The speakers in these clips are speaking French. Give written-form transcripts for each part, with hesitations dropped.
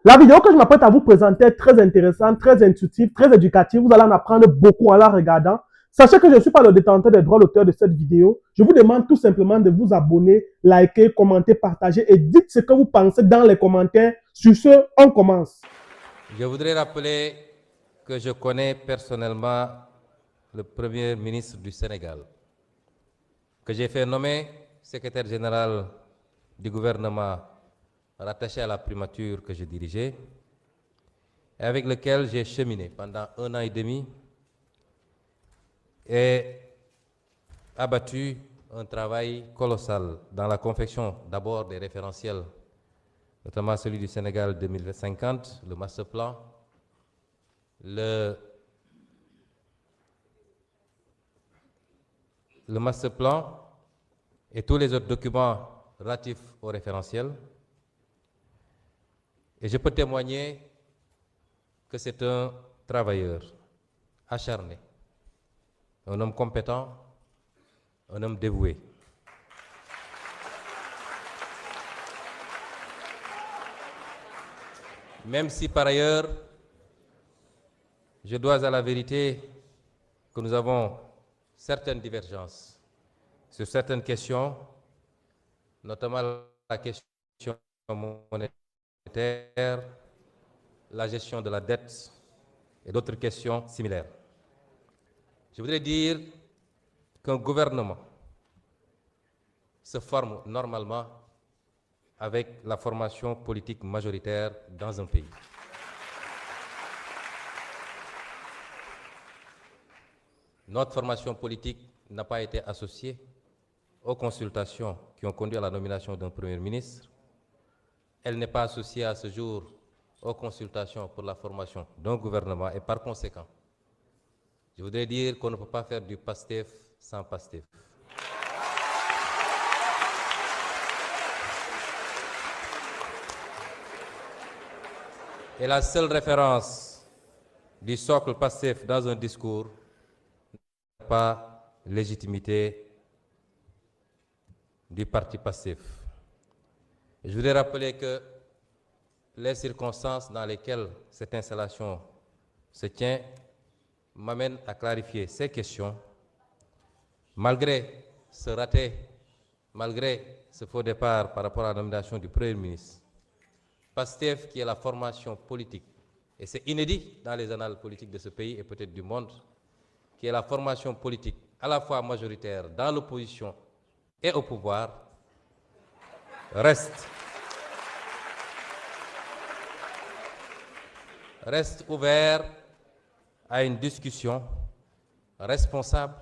La vidéo que je m'apprête à vous présenter est très intéressante, très intuitive, très éducative. Vous allez en apprendre beaucoup en la regardant. Sachez que je ne suis pas le détenteur des droits d'auteur de cette vidéo. Je vous demande tout simplement de vous abonner, liker, commenter, partager et dites ce que vous pensez dans les commentaires. Sur ce, on commence. Je voudrais rappeler que je connais personnellement le Premier ministre du Sénégal, que j'ai fait nommer secrétaire général du gouvernement rattaché à la primature que je dirigeais, et avec lequel j'ai cheminé pendant 1 an et demi et abattu un travail colossal dans la confection d'abord des référentiels, notamment celui du Sénégal 2050, le master plan, le master plan et tous les autres documents relatifs au référentiel. Et je peux témoigner que c'est un travailleur acharné, un homme compétent, un homme dévoué. Même si par ailleurs, je dois à la vérité que nous avons certaines divergences sur certaines questions, notamment la question monétaire, la gestion de la dette et d'autres questions similaires. Je voudrais dire qu'un gouvernement se forme normalement avec la formation politique majoritaire dans un pays. Notre formation politique n'a pas été associée aux consultations qui ont conduit à la nomination d'un Premier ministre. Elle n'est pas associée à ce jour aux consultations pour la formation d'un gouvernement et par conséquent, je voudrais dire qu'on ne peut pas faire du PASTEF sans PASTEF. Et la seule référence du socle PASTEF dans un discours n'a pas légitimité du parti PASTEF. Je voudrais rappeler que les circonstances dans lesquelles cette installation se tient m'amènent à clarifier ces questions. Malgré ce raté, malgré ce faux départ par rapport à la nomination du Premier ministre, PASTEF, qui est la formation politique, et c'est inédit dans les annales politiques de ce pays et peut-être du monde, qui est la formation politique à la fois majoritaire dans l'opposition et au pouvoir, reste ouvert à une discussion responsable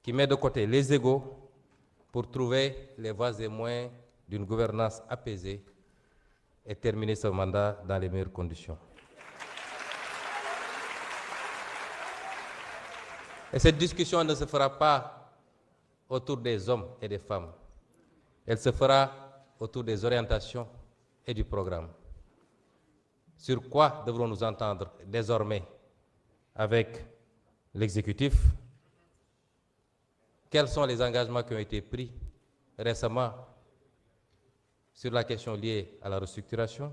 qui met de côté les égos pour trouver les voies et moyens d'une gouvernance apaisée et terminer ce mandat dans les meilleures conditions. Et cette discussion ne se fera pas autour des hommes et des femmes. Elle se fera autour des orientations et du programme. Sur quoi devrons-nous entendre désormais avec l'exécutif? Quels sont les engagements qui ont été pris récemment sur la question liée à la restructuration?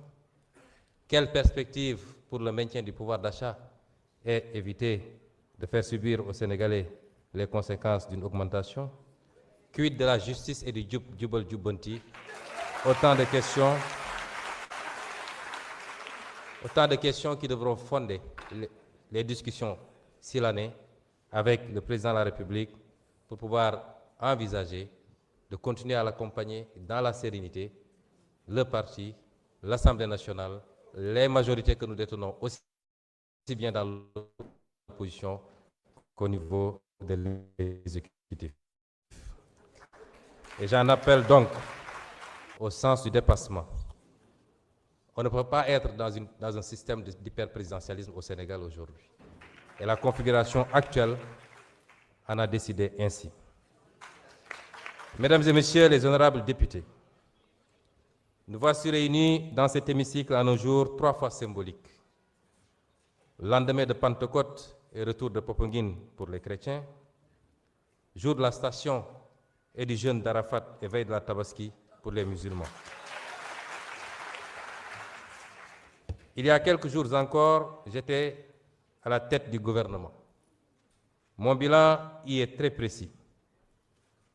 Quelle perspective pour le maintien du pouvoir d'achat et éviter de faire subir aux Sénégalais les conséquences d'une augmentation? Quid de la justice et du Jubal Jubanti? Autant de questions qui devront fonder les discussions si l'année avec le président de la République pour pouvoir envisager de continuer à l'accompagner dans la sérénité, le parti, l'Assemblée nationale, les majorités que nous détenons aussi bien dans l'opposition qu'au niveau de l'exécutif. Et j'en appelle donc au sens du dépassement. On ne peut pas être dans un système d'hyperprésidentialisme au Sénégal aujourd'hui. Et la configuration actuelle en a décidé ainsi. Mesdames et messieurs les honorables députés, nous voici réunis dans cet hémicycle en un jour 3 fois symbolique. Lendemain de Pentecôte et retour de Popenguine pour les chrétiens, jour de la station et du jeûne d'Arafat et veille de la Tabaski pour les musulmans. Il y a quelques jours encore, j'étais à la tête du gouvernement. Mon bilan y est très précis.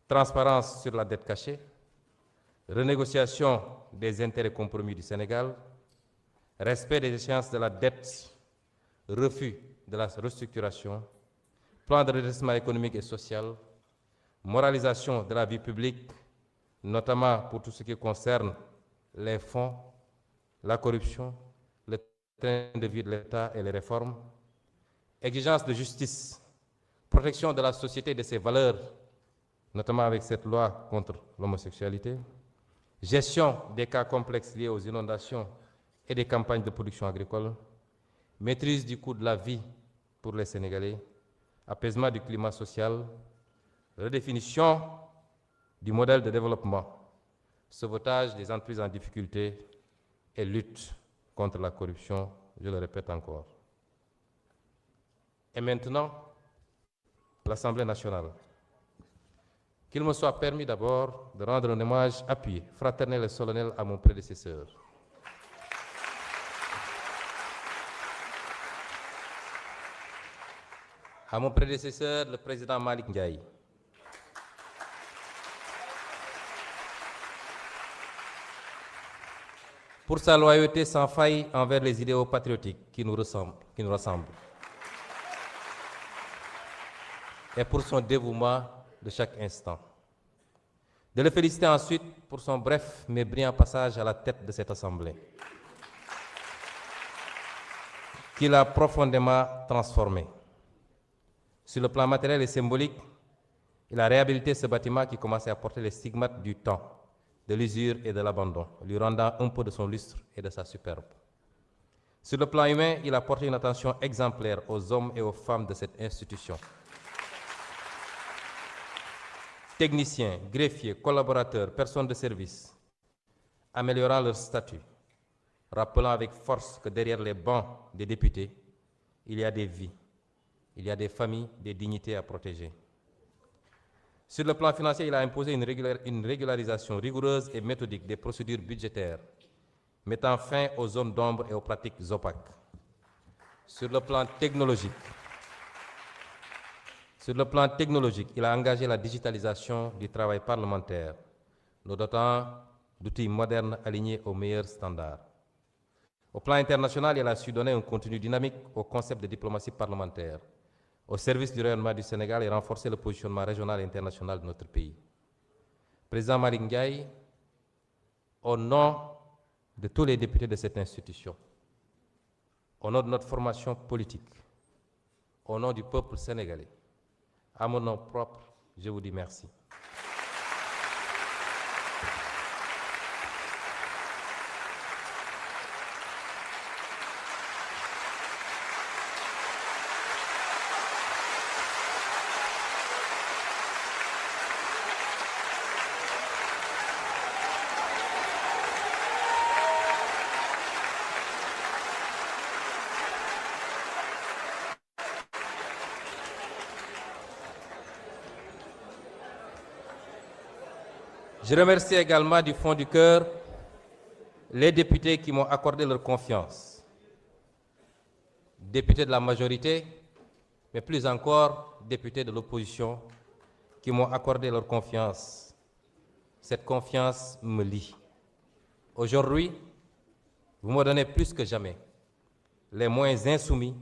Transparence sur la dette cachée, renégociation des intérêts compromis du Sénégal, respect des échéances de la dette, refus de la restructuration, plan de redressement économique et social, moralisation de la vie publique, notamment pour tout ce qui concerne les fonds, la corruption, le train de vie de l'État et les réformes, exigence de justice, protection de la société et de ses valeurs, notamment avec cette loi contre l'homosexualité, gestion des cas complexes liés aux inondations et des campagnes de production agricole, maîtrise du coût de la vie pour les Sénégalais, apaisement du climat social, redéfinition du modèle de développement, sauvetage des entreprises en difficulté et lutte contre la corruption, je le répète encore. Et maintenant, l'Assemblée nationale. Qu'il me soit permis d'abord de rendre un hommage appuyé, fraternel et solennel à mon prédécesseur. À mon prédécesseur, le président Malick Ndiaye. Pour sa loyauté sans faille envers les idéaux patriotiques qui nous ressemblent. Et pour son dévouement de chaque instant. De le féliciter ensuite pour son bref mais brillant passage à la tête de cette Assemblée, qui l'a profondément transformé. Sur le plan matériel et symbolique, il a réhabilité ce bâtiment qui commençait à porter les stigmates du temps, de l'usure et de l'abandon, lui rendant un peu de son lustre et de sa superbe. Sur le plan humain, il a porté une attention exemplaire aux hommes et aux femmes de cette institution. Techniciens, greffiers, collaborateurs, personnes de service, améliorant leur statut, rappelant avec force que derrière les bancs des députés, il y a des vies, il y a des familles, des dignités à protéger. Sur le plan financier, il a imposé une régularisation rigoureuse et méthodique des procédures budgétaires, mettant fin aux zones d'ombre et aux pratiques opaques. Sur le plan technologique, il a engagé la digitalisation du travail parlementaire, nous dotant d'outils modernes alignés aux meilleurs standards. Au plan international, il a su donner un contenu dynamique au concept de diplomatie parlementaire, au service du rayonnement du Sénégal et renforcer le positionnement régional et international de notre pays. Président Malick Ndiaye, au nom de tous les députés de cette institution, au nom de notre formation politique, au nom du peuple sénégalais, à mon nom propre, je vous dis merci. Je remercie également du fond du cœur les députés qui m'ont accordé leur confiance. Députés de la majorité, mais plus encore députés de l'opposition qui m'ont accordé leur confiance. Cette confiance me lie. Aujourd'hui, vous me donnez plus que jamais les moyens insoumis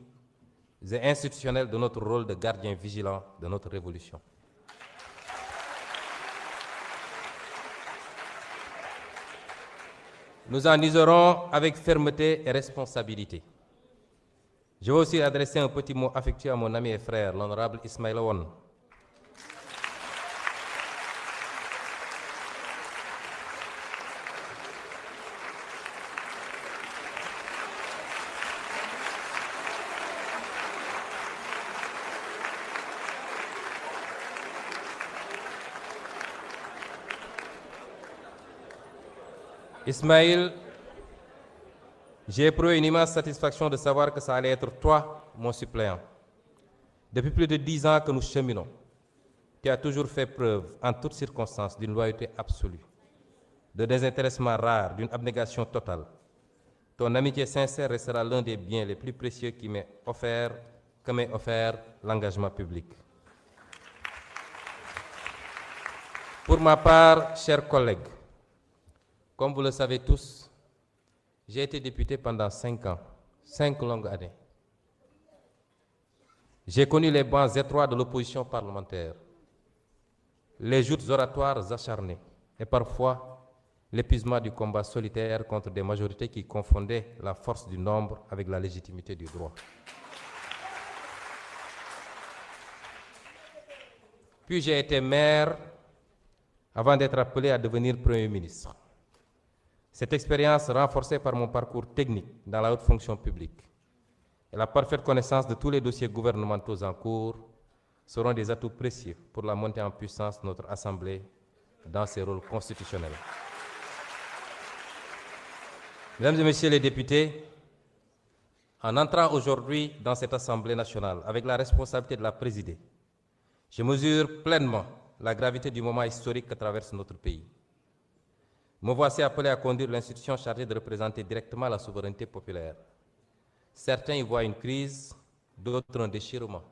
et institutionnels de notre rôle de gardien vigilant de notre révolution. Nous en userons avec fermeté et responsabilité. Je veux aussi adresser un petit mot affectueux à mon ami et frère, l'honorable Ismaïla Wane. Ismaïl, j'ai éprouvé une immense satisfaction de savoir que ça allait être toi, mon suppléant. Depuis plus de 10 ans que nous cheminons, tu as toujours fait preuve, en toutes circonstances, d'une loyauté absolue, de désintéressement rare, d'une abnégation totale. ton amitié sincère restera l'un des biens les plus précieux que m'ait offert l'engagement public. Pour ma part, chers collègues, comme vous le savez tous, j'ai été député pendant 5 ans, 5 longues années. J'ai connu les bancs étroits de l'opposition parlementaire, les joutes oratoires acharnées et parfois l'épuisement du combat solitaire contre des majorités qui confondaient la force du nombre avec la légitimité du droit. Puis j'ai été maire avant d'être appelé à devenir Premier ministre. Cette expérience, renforcée par mon parcours technique dans la haute fonction publique et la parfaite connaissance de tous les dossiers gouvernementaux en cours, seront des atouts précieux pour la montée en puissance de notre Assemblée dans ses rôles constitutionnels. Mesdames et Messieurs les députés, en entrant aujourd'hui dans cette Assemblée nationale avec la responsabilité de la présider, je mesure pleinement la gravité du moment historique que traverse notre pays. Me voici appelé à conduire l'institution chargée de représenter directement la souveraineté populaire. Certains y voient une crise, d'autres un déchirement.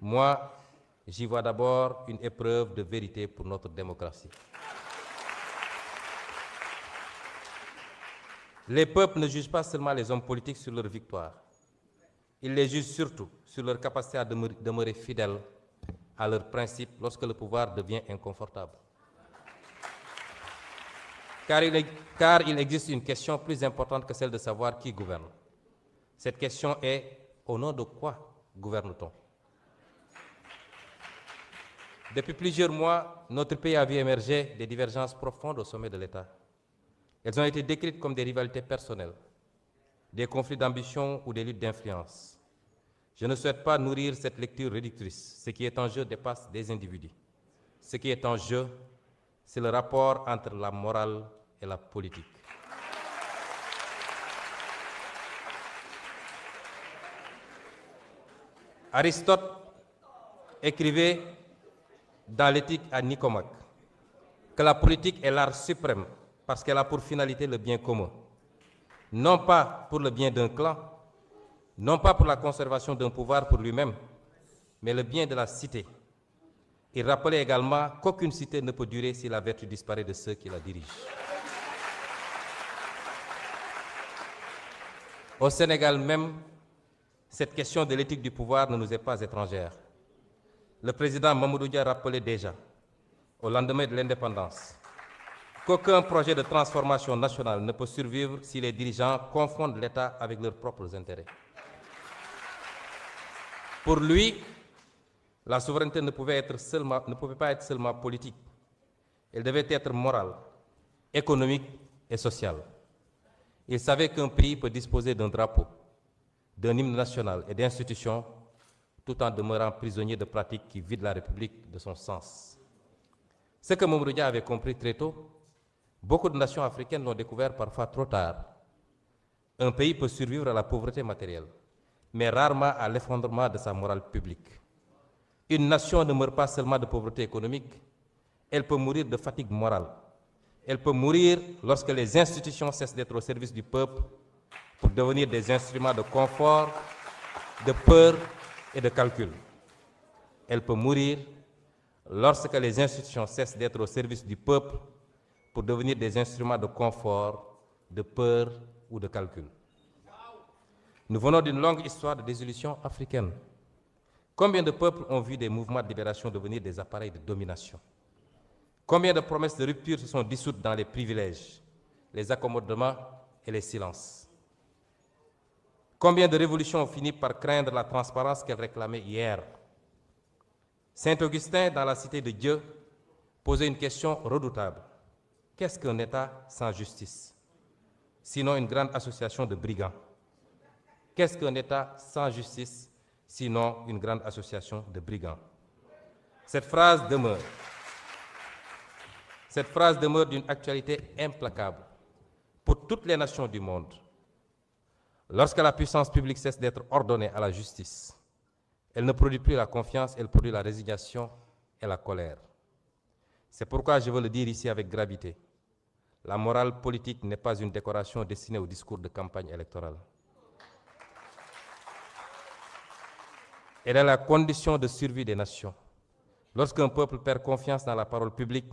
Moi, j'y vois d'abord une épreuve de vérité pour notre démocratie. Les peuples ne jugent pas seulement les hommes politiques sur leur victoire. Ils les jugent surtout sur leur capacité à demeurer fidèles à leurs principes lorsque le pouvoir devient inconfortable. Car il existe une question plus importante que celle de savoir qui gouverne. Cette question est: au nom de quoi gouverne-t-on? Depuis plusieurs mois, notre pays a vu émerger des divergences profondes au sommet de l'État. Elles ont été décrites comme des rivalités personnelles, des conflits d'ambition ou des luttes d'influence. Je ne souhaite pas nourrir cette lecture réductrice. Ce qui est en jeu dépasse des individus. Ce qui est en jeu, c'est le rapport entre la morale et la politique. Aristote écrivait dans l'Éthique à Nicomaque que la politique est l'art suprême parce qu'elle a pour finalité le bien commun. Non pas pour le bien d'un clan, non pas pour la conservation d'un pouvoir pour lui-même, mais le bien de la cité. Il rappelait également qu'aucune cité ne peut durer si la vertu disparaît de ceux qui la dirigent. Au Sénégal même, cette question de l'éthique du pouvoir ne nous est pas étrangère. Le président Mamadou Dia rappelait déjà, au lendemain de l'indépendance, qu'aucun projet de transformation nationale ne peut survivre si les dirigeants confondent l'État avec leurs propres intérêts. Pour lui, la souveraineté ne pouvait pas être seulement politique. Elle devait être morale, économique et sociale. Il savait qu'un pays peut disposer d'un drapeau, d'un hymne national et d'institutions tout en demeurant prisonnier de pratiques qui vident la République de son sens. Ce que Mamadou Dia avait compris très tôt, beaucoup de nations africaines l'ont découvert parfois trop tard. Un pays peut survivre à la pauvreté matérielle, mais rarement à l'effondrement de sa morale publique. Une nation ne meurt pas seulement de pauvreté économique, elle peut mourir de fatigue morale. Elle peut mourir lorsque les institutions cessent d'être au service du peuple pour devenir des instruments de confort, de peur et de calcul. Elle peut mourir lorsque les institutions cessent d'être au service du peuple pour devenir des instruments de confort, de peur ou de calcul. Nous venons d'une longue histoire de désillusion africaine. Combien de peuples ont vu des mouvements de libération devenir des appareils de domination? Combien de promesses de rupture se sont dissoutes dans les privilèges, les accommodements et les silences? Combien de révolutions ont fini par craindre la transparence qu'elles réclamaient hier? Saint-Augustin, dans la Cité de Dieu, posait une question redoutable. Qu'est-ce qu'un État sans justice? Sinon une grande association de brigands. Qu'est-ce qu'un État sans justice? Sinon une grande association de brigands. Cette phrase demeure d'une actualité implacable pour toutes les nations du monde. Lorsque la puissance publique cesse d'être ordonnée à la justice, elle ne produit plus la confiance, elle produit la résignation et la colère. C'est pourquoi je veux le dire ici avec gravité. La morale politique n'est pas une décoration destinée au discours de campagne électorale. Elle est la condition de survie des nations. Lorsqu'un peuple perd confiance dans la parole publique,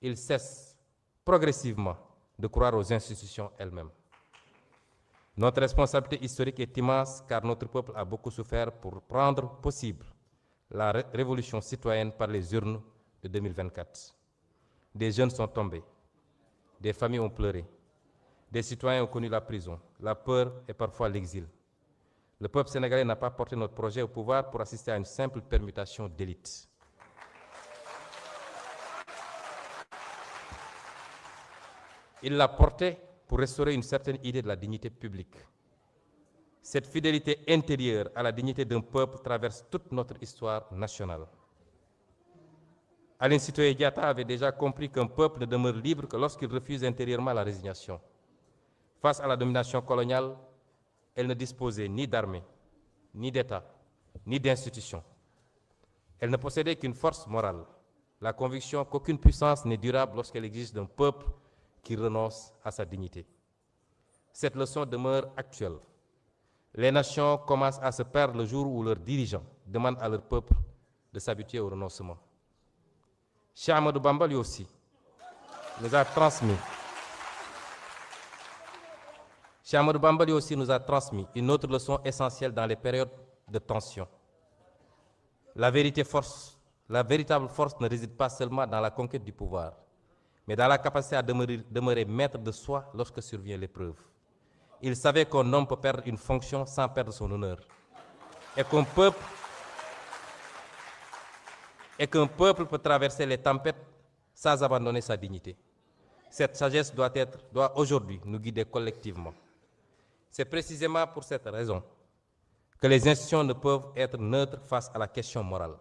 il cesse progressivement de croire aux institutions elles-mêmes. Notre responsabilité historique est immense car notre peuple a beaucoup souffert pour rendre possible la révolution citoyenne par les urnes de 2024. Des jeunes sont tombés, des familles ont pleuré, des citoyens ont connu la prison, la peur et parfois l'exil. Le peuple sénégalais n'a pas porté notre projet au pouvoir pour assister à une simple permutation d'élite. Il l'a porté pour restaurer une certaine idée de la dignité publique. Cette fidélité intérieure à la dignité d'un peuple traverse toute notre histoire nationale. Aline Sitoé Diatta avait déjà compris qu'un peuple ne demeure libre que lorsqu'il refuse intérieurement la résignation. Face à la domination coloniale, elle ne disposait ni d'armée, ni d'État, ni d'institutions. Elle ne possédait qu'une force morale, la conviction qu'aucune puissance n'est durable lorsqu'elle exige d'un peuple qui renonce à sa dignité. Cette leçon demeure actuelle. Les nations commencent à se perdre le jour où leurs dirigeants demandent à leur peuple de s'habituer au renoncement. Cheikh Ahmadou Bamba, lui aussi, nous a transmis. Cheikh Ahmadou Bamba, lui aussi, nous a transmis une autre leçon essentielle dans les périodes de tension. La véritable force ne réside pas seulement dans la conquête du pouvoir, mais dans la capacité à demeurer maître de soi lorsque survient l'épreuve. Il savait qu'un homme peut perdre une fonction sans perdre son honneur, et qu'un peuple peut traverser les tempêtes sans abandonner sa dignité. Cette sagesse doit aujourd'hui nous guider collectivement. C'est précisément pour cette raison que les institutions ne peuvent être neutres face à la question morale.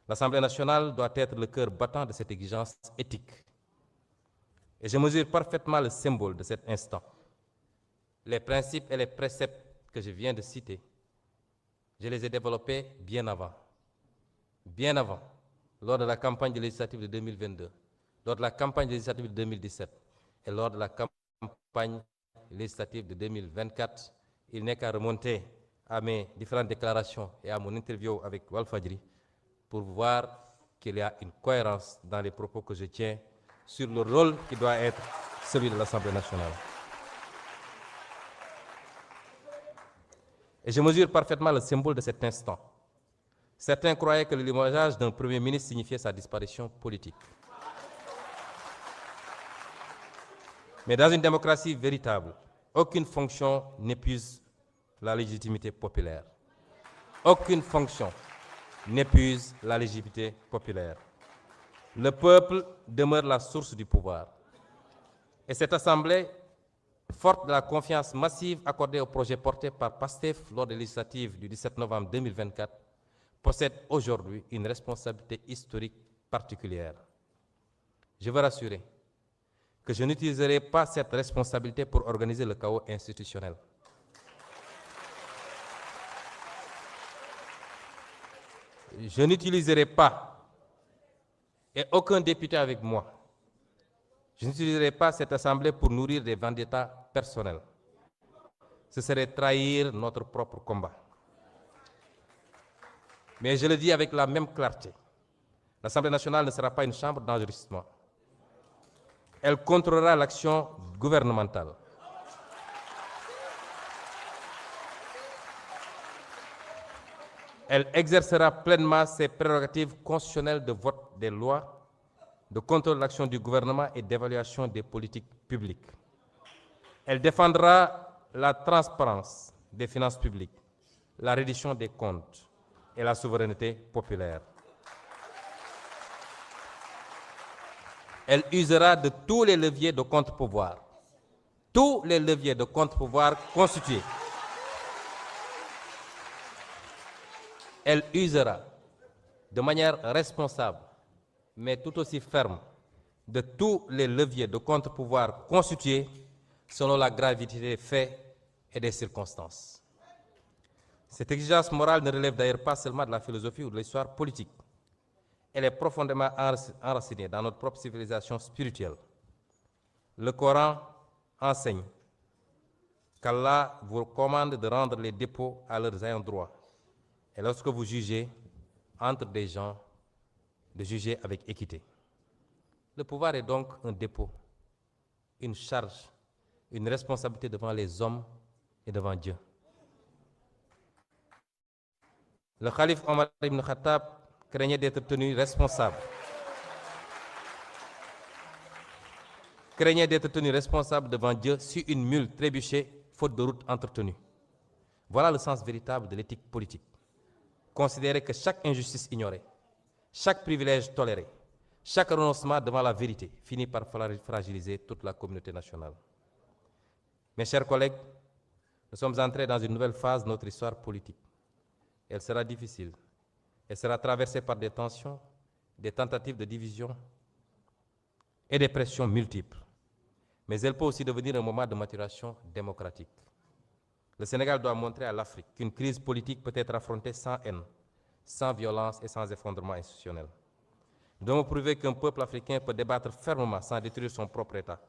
L'Assemblée nationale doit être le cœur battant de cette exigence éthique. Et je mesure parfaitement le symbole de cet instant. Les principes et les préceptes que je viens de citer, je les ai développés bien avant, lors de la campagne législative de 2022, lors de la campagne législative de 2017 et lors de la campagne législative de 2024. Il n'est qu'à remonter à mes différentes déclarations et à mon interview avec Walfadjri pour voir qu'il y a une cohérence dans les propos que je tiens sur le rôle qui doit être celui de l'Assemblée nationale. Et je mesure parfaitement le symbole de cet instant. Certains croyaient que le limogeage d'un Premier ministre signifiait sa disparition politique. Mais dans une démocratie véritable, aucune fonction n'épuise la légitimité populaire. Aucune fonction n'épuise la légitimité populaire. Le peuple demeure la source du pouvoir. Et cette Assemblée, forte de la confiance massive accordée au projet porté par PASTEF lors des législatives du 17 novembre 2024, possède aujourd'hui une responsabilité historique particulière. Je veux rassurer que je n'utiliserai pas cette responsabilité pour organiser le chaos institutionnel. Je n'utiliserai pas, et aucun député avec moi, je n'utiliserai pas cette Assemblée pour nourrir des vendettas personnels. Ce serait trahir notre propre combat. Mais je le dis avec la même clarté, l'Assemblée nationale ne sera pas une chambre d'enregistrement. Elle contrôlera l'action gouvernementale. Elle exercera pleinement ses prérogatives constitutionnelles de vote des lois, de contrôle de l'action du gouvernement et d'évaluation des politiques publiques. Elle défendra la transparence des finances publiques, la reddition des comptes et la souveraineté populaire. Elle usera de tous les leviers de contre-pouvoir, constitués. Elle usera de manière responsable, mais tout aussi ferme, de tous les leviers de contre-pouvoir constitués selon la gravité des faits et des circonstances. Cette exigence morale ne relève d'ailleurs pas seulement de la philosophie ou de l'histoire politique. Elle est profondément enracinée dans notre propre civilisation spirituelle. Le Coran enseigne qu'Allah vous commande de rendre les dépôts à leurs ayants droit. Et lorsque vous jugez entre des gens, de juger avec équité. Le pouvoir est donc un dépôt, une charge, une responsabilité devant les hommes et devant Dieu. Le calife Omar ibn Khattab craignait d'être tenu responsable. Craignait d'être tenu responsable devant Dieu si une mule trébuchait faute de route entretenue. Voilà le sens véritable de l'éthique politique. Considérer que chaque injustice ignorée, chaque privilège toléré, chaque renoncement devant la vérité finit par fragiliser toute la communauté nationale. Mes chers collègues, nous sommes entrés dans une nouvelle phase de notre histoire politique. Elle sera difficile. Elle sera traversée par des tensions, des tentatives de division et des pressions multiples. Mais elle peut aussi devenir un moment de maturation démocratique. Le Sénégal doit montrer à l'Afrique qu'une crise politique peut être affrontée sans haine, sans violence et sans effondrement institutionnel. Nous devons prouver qu'un peuple africain peut débattre fermement sans détruire son propre État.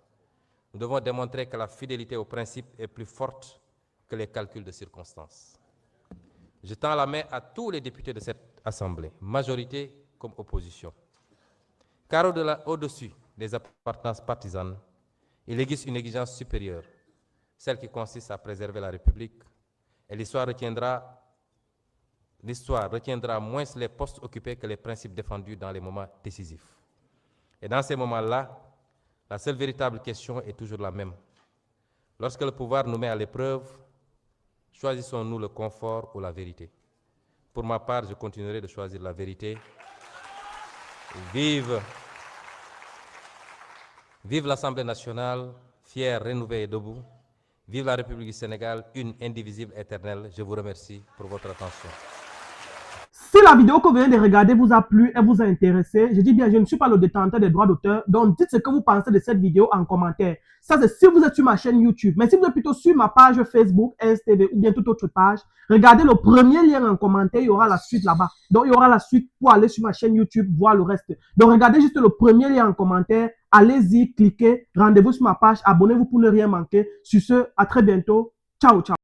Nous devons démontrer que la fidélité aux principes est plus forte que les calculs de circonstances. Je tends la main à tous les députés de cette Assemblée, majorité comme opposition. Car au-dessus des appartenances partisanes, il existe une exigence supérieure, celle qui consiste à préserver la République, et l'histoire retiendra moins les postes occupés que les principes défendus dans les moments décisifs. Et dans ces moments-là, la seule véritable question est toujours la même. Lorsque le pouvoir nous met à l'épreuve, choisissons-nous le confort ou la vérité? Pour ma part, je continuerai de choisir la vérité. Vive l'Assemblée nationale, fière, rénovée et debout. Vive la République du Sénégal, une, indivisible, éternelle. Je vous remercie pour votre attention. Si la vidéo que vous venez de regarder vous a plu et vous a intéressé, je dis bien, je ne suis pas le détenteur des droits d'auteur, donc dites ce que vous pensez de cette vidéo en commentaire. Ça, c'est si vous êtes sur ma chaîne YouTube. Mais si vous êtes plutôt sur ma page Facebook, STV ou bien toute autre page, regardez le premier lien en commentaire, il y aura la suite là-bas. Donc, il y aura la suite pour aller sur ma chaîne YouTube, voir le reste. Donc, regardez juste le premier lien en commentaire, allez-y, cliquez, rendez-vous sur ma page, abonnez-vous pour ne rien manquer. Sur ce, à très bientôt. Ciao, ciao.